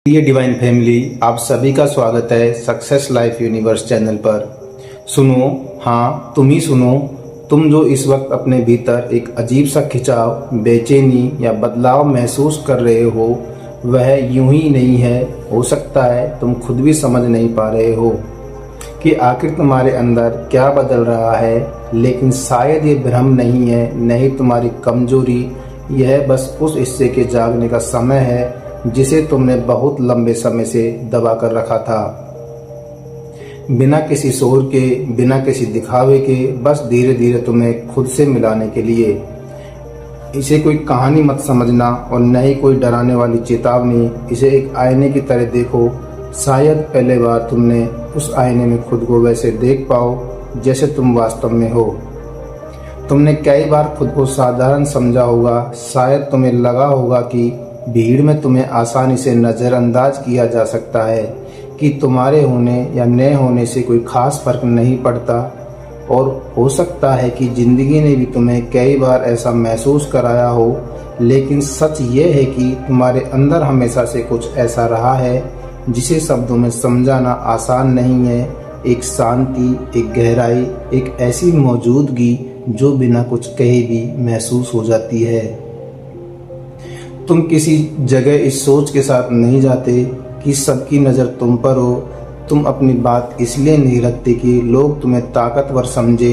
ये divine family, आप सभी का स्वागत है सक्सेस लाइफ यूनिवर्स चैनल पर। सुनो, हाँ तुम ही सुनो। तुम जो इस वक्त अपने भीतर एक अजीब सा खिंचाव, बेचैनी या बदलाव महसूस कर रहे हो, वह यूं ही नहीं है। हो सकता है तुम खुद भी समझ नहीं पा रहे हो कि आखिर तुम्हारे अंदर क्या बदल रहा है। लेकिन शायद ये भ्रम नहीं है, नहीं तुम्हारी कमजोरी। यह बस उस हिस्से के जागने का समय है जिसे तुमने बहुत लंबे समय से दबा कर रखा था। बिना किसी शोर के, बिना किसी दिखावे के, बस धीरे धीरे तुम्हें खुद से मिलाने के लिए। इसे कोई कहानी मत समझना और न ही कोई डराने वाली चेतावनी। इसे एक आईने की तरह देखो। शायद पहले बार तुमने उस आईने में खुद को वैसे देख पाओ जैसे तुम वास्तव में हो। तुमने कई बार खुद को साधारण समझा होगा। शायद तुम्हें लगा होगा कि भीड़ में तुम्हें आसानी से नज़रअंदाज किया जा सकता है, कि तुम्हारे होने या न होने से कोई खास फर्क नहीं पड़ता। और हो सकता है कि ज़िंदगी ने भी तुम्हें कई बार ऐसा महसूस कराया हो। लेकिन सच ये है कि तुम्हारे अंदर हमेशा से कुछ ऐसा रहा है जिसे शब्दों में समझाना आसान नहीं है। एक शांति, एक गहराई, एक ऐसी मौजूदगी जो बिना कुछ कहे भी महसूस हो जाती है। तुम किसी जगह इस सोच के साथ नहीं जाते कि सबकी नज़र तुम पर हो। तुम अपनी बात इसलिए नहीं रखते कि लोग तुम्हें ताकतवर समझे।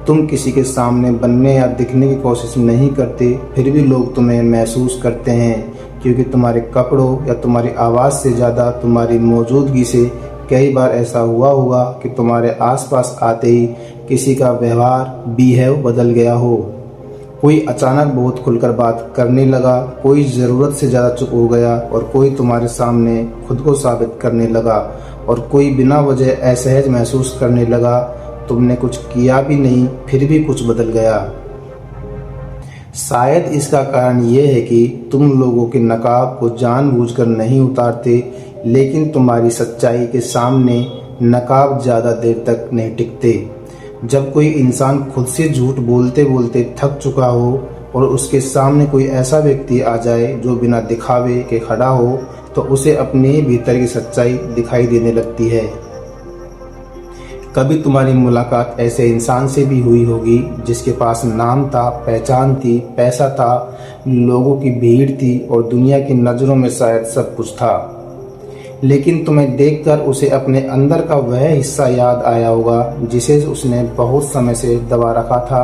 तुम किसी के सामने बनने या दिखने की कोशिश नहीं करते, फिर भी लोग तुम्हें महसूस करते हैं, क्योंकि तुम्हारे कपड़ों या तुम्हारी आवाज़ से ज़्यादा तुम्हारी मौजूदगी से कई बार ऐसा हुआ होगा कि तुम्हारे आसपास आते ही किसी का व्यवहार, बिहेव बदल गया हो। कोई अचानक बहुत खुलकर बात करने लगा, कोई ज़रूरत से ज़्यादा चुप हो गया, और कोई तुम्हारे सामने खुद को साबित करने लगा, और कोई बिना वजह असहज महसूस करने लगा। तुमने कुछ किया भी नहीं, फिर भी कुछ बदल गया। शायद इसका कारण यह है कि तुम लोगों के नकाब को जानबूझकर नहीं उतारते, लेकिन तुम्हारी सच्चाई के सामने नकाब ज़्यादा देर तक नहीं टिकते। जब कोई इंसान खुद से झूठ बोलते बोलते थक चुका हो और उसके सामने कोई ऐसा व्यक्ति आ जाए जो बिना दिखावे के खड़ा हो, तो उसे अपने भीतर की सच्चाई दिखाई देने लगती है। कभी तुम्हारी मुलाकात ऐसे इंसान से भी हुई होगी जिसके पास नाम था, पहचान थी, पैसा था, लोगों की भीड़ थी और दुनिया की नज़रों में शायद सब कुछ था। लेकिन तुम्हें देखकर उसे अपने अंदर का वह हिस्सा याद आया होगा जिसे उसने बहुत समय से दबा रखा था।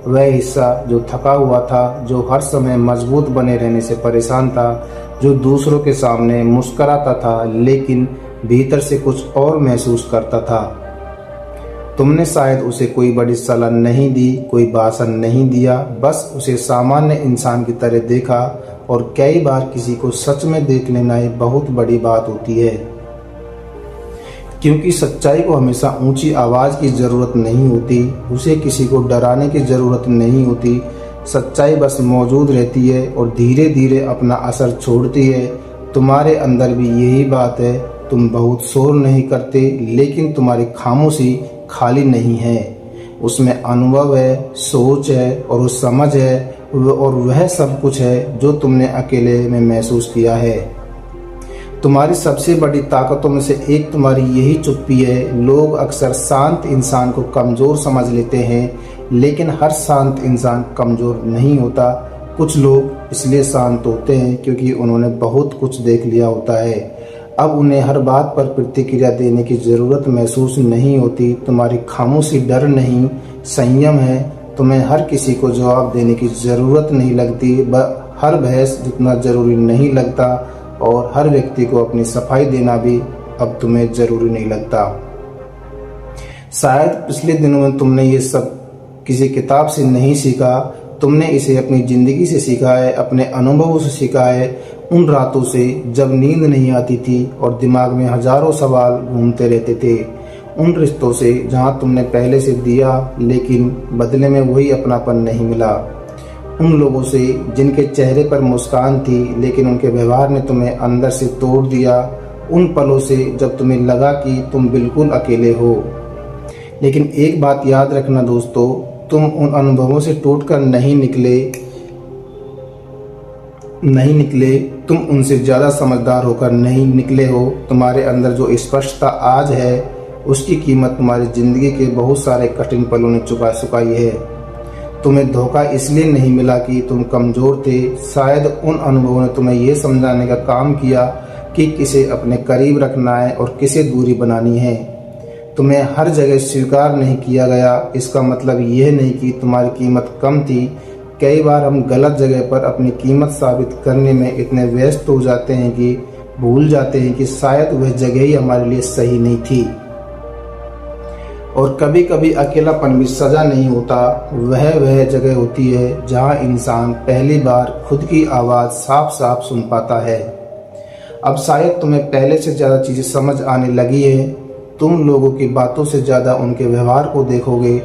वह हिस्सा जो थका हुआ था, जो हर समय मजबूत बने रहने से परेशान था, जो दूसरों के सामने मुस्कुराता था लेकिन भीतर से कुछ और महसूस करता था। तुमने शायद उसे कोई बड़ी सलाह नहीं दी, कोई भाषण नहीं दिया, बस उसे सामान्य इंसान की तरह देखा। और कई बार किसी को सच में देख लेना एक बहुत बड़ी बात होती है, क्योंकि सच्चाई को हमेशा ऊंची आवाज़ की ज़रूरत नहीं होती, उसे किसी को डराने की ज़रूरत नहीं होती। सच्चाई बस मौजूद रहती है और धीरे धीरे अपना असर छोड़ती है। तुम्हारे अंदर भी यही बात है। तुम बहुत शोर नहीं करते, लेकिन तुम्हारी खामोशी खाली नहीं है। उसमें अनुभव है, सोच है और वो समझ है, और वह सब कुछ है जो तुमने अकेले में महसूस किया है। तुम्हारी सबसे बड़ी ताकतों में से एक तुम्हारी यही चुप्पी है। लोग अक्सर शांत इंसान को कमज़ोर समझ लेते हैं, लेकिन हर शांत इंसान कमज़ोर नहीं होता। कुछ लोग इसलिए शांत होते हैं क्योंकि उन्होंने बहुत कुछ देख लिया होता है। अब उन्हें हर बात पर प्रतिक्रिया देने की ज़रूरत महसूस नहीं होती। तुम्हारी खामोशी डर नहीं, संयम है। तुम्हें हर किसी को जवाब देने की ज़रूरत नहीं लगती, हर बहस जितना ज़रूरी नहीं लगता, और हर व्यक्ति को अपनी सफाई देना भी अब तुम्हें ज़रूरी नहीं लगता। शायद पिछले दिनों में तुमने ये सब किसी किताब से नहीं सीखा, तुमने इसे अपनी ज़िंदगी से सीखा है, अपने अनुभवों से सीखा है। उन रातों से जब नींद नहीं आती थी और दिमाग में हज़ारों सवाल घूमते रहते थे। उन रिश्तों से जहां तुमने पहले से दिया लेकिन बदले में वही अपनापन नहीं मिला। उन लोगों से जिनके चेहरे पर मुस्कान थी लेकिन उनके व्यवहार ने तुम्हें अंदर से तोड़ दिया। उन पलों से जब तुम्हें लगा कि तुम बिल्कुल अकेले हो। लेकिन एक बात याद रखना दोस्तों, तुम उन अनुभवों से टूटकर नहीं निकले, नहीं निकले, तुम उनसे ज़्यादा समझदार होकर नहीं निकले हो। तुम्हारे अंदर जो स्पष्टता आज है उसकी कीमत तुम्हारी ज़िंदगी के बहुत सारे कठिन पलों ने चुकाई है। तुम्हें धोखा इसलिए नहीं मिला कि तुम कमज़ोर थे, शायद उन अनुभवों ने तुम्हें यह समझाने का काम किया कि किसे अपने करीब रखना है और किसे दूरी बनानी है। तुम्हें हर जगह स्वीकार नहीं किया गया, इसका मतलब यह नहीं कि तुम्हारी कीमत कम थी। कई बार हम गलत जगह पर अपनी कीमत साबित करने में इतने व्यस्त हो जाते हैं कि भूल जाते हैं कि शायद वह जगह ही हमारे लिए सही नहीं थी। और कभी कभी अकेलापन भी सजा नहीं होता, वह जगह होती है जहां इंसान पहली बार खुद की आवाज़ साफ साफ सुन पाता है। अब शायद तुम्हें पहले से ज़्यादा चीज़ें समझ आने लगी है। तुम लोगों की बातों से ज़्यादा उनके व्यवहार को देखोगे,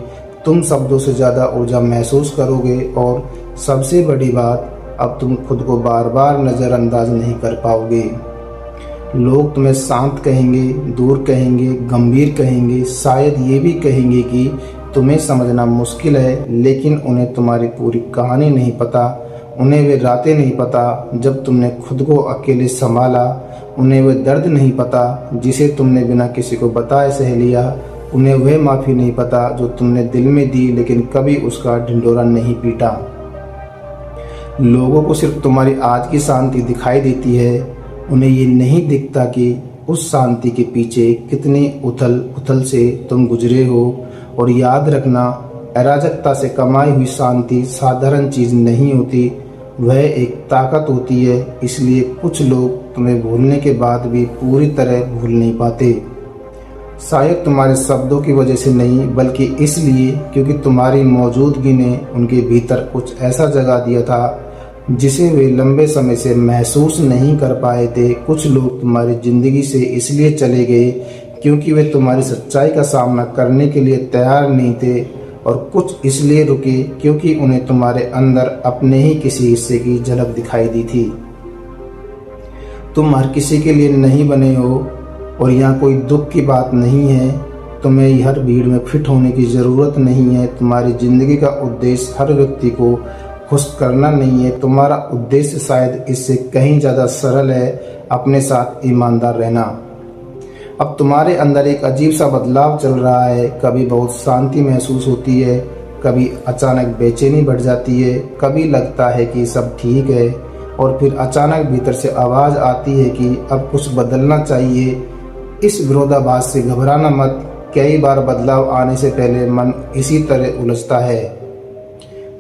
तुम शब्दों से ज़्यादा ऊर्जा महसूस करोगे और सबसे बड़ी बात, अब तुम खुद को बार बार नज़रअंदाज नहीं कर पाओगे। लोग तुम्हें शांत कहेंगे, दूर कहेंगे, गंभीर कहेंगे, शायद ये भी कहेंगे कि तुम्हें समझना मुश्किल है, लेकिन उन्हें तुम्हारी पूरी कहानी नहीं पता। उन्हें वे रातें नहीं पता जब तुमने खुद को अकेले संभाला। उन्हें वह दर्द नहीं पता जिसे तुमने बिना किसी को बताए सह लिया। उन्हें वह माफ़ी नहीं पता जो तुमने दिल में दी लेकिन कभी उसका ढिंढोरा नहीं पीटा। लोगों को सिर्फ तुम्हारी आज की शांति दिखाई देती है, उन्हें ये नहीं दिखता कि उस शांति के पीछे कितनी उथल पुथल से तुम गुजरे हो। और याद रखना, अराजकता से कमाई हुई शांति साधारण चीज़ नहीं होती, वह एक ताकत होती है। इसलिए कुछ लोग तुम्हें भूलने के बाद भी पूरी तरह भूल नहीं पाते, शायद तुम्हारे शब्दों की वजह से नहीं, बल्कि इसलिए क्योंकि तुम्हारी मौजूदगी ने उनके भीतर कुछ ऐसा जगा दिया था जिसे वे लंबे समय से महसूस नहीं कर पाए थे। कुछ लोग तुम्हारी ज़िंदगी से इसलिए चले गए क्योंकि वे तुम्हारी सच्चाई का सामना करने के लिए तैयार नहीं थे, और कुछ इसलिए रुके क्योंकि उन्हें तुम्हारे अंदर अपने ही किसी हिस्से की झलक दिखाई दी थी। तुम हर किसी के लिए नहीं बने हो, और यहाँ कोई दुख की बात नहीं है। तुम्हें हर भीड़ में फिट होने की ज़रूरत नहीं है। तुम्हारी ज़िंदगी का उद्देश्य हर व्यक्ति को खुश करना नहीं है। तुम्हारा उद्देश्य शायद इससे कहीं ज़्यादा सरल है, अपने साथ ईमानदार रहना। अब तुम्हारे अंदर एक अजीब सा बदलाव चल रहा है। कभी बहुत शांति महसूस होती है, कभी अचानक बेचैनी बढ़ जाती है, कभी लगता है कि सब ठीक है, और फिर अचानक भीतर से आवाज़ आती है कि अब कुछ बदलना चाहिए। इस विरोधाभास से घबराना मत। कई बार बदलाव आने से पहले मन इसी तरह उलझता है।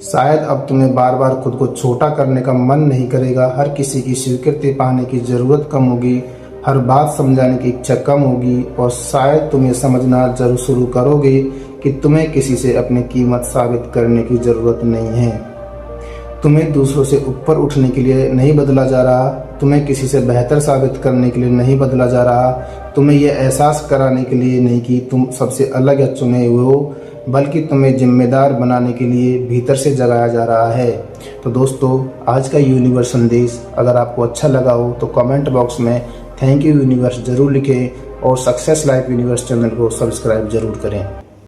शायद अब तुम्हें बार बार खुद को छोटा करने का मन नहीं करेगा, हर किसी की स्वीकृति पाने की ज़रूरत कम होगी, हर बात समझाने की इच्छा कम होगी, और शायद तुम ये समझना जरूर शुरू करोगे कि तुम्हें किसी से अपनी कीमत साबित करने की ज़रूरत नहीं है। तुम्हें दूसरों से ऊपर उठने के लिए नहीं बदला जा रहा, तुम्हें किसी से बेहतर साबित करने के लिए नहीं बदला जा रहा, तुम्हें यह एहसास कराने के लिए नहीं कि तुम सबसे अलग या चुने हुए हो, बल्कि तुम्हें जिम्मेदार बनाने के लिए भीतर से जगाया जा रहा है। तो दोस्तों, आज का यूनिवर्स संदेश अगर आपको अच्छा लगा हो तो कमेंट बॉक्स में थैंक यू यूनिवर्स ज़रूर लिखें, और सक्सेस लाइफ यूनिवर्स चैनल को सब्सक्राइब ज़रूर करें।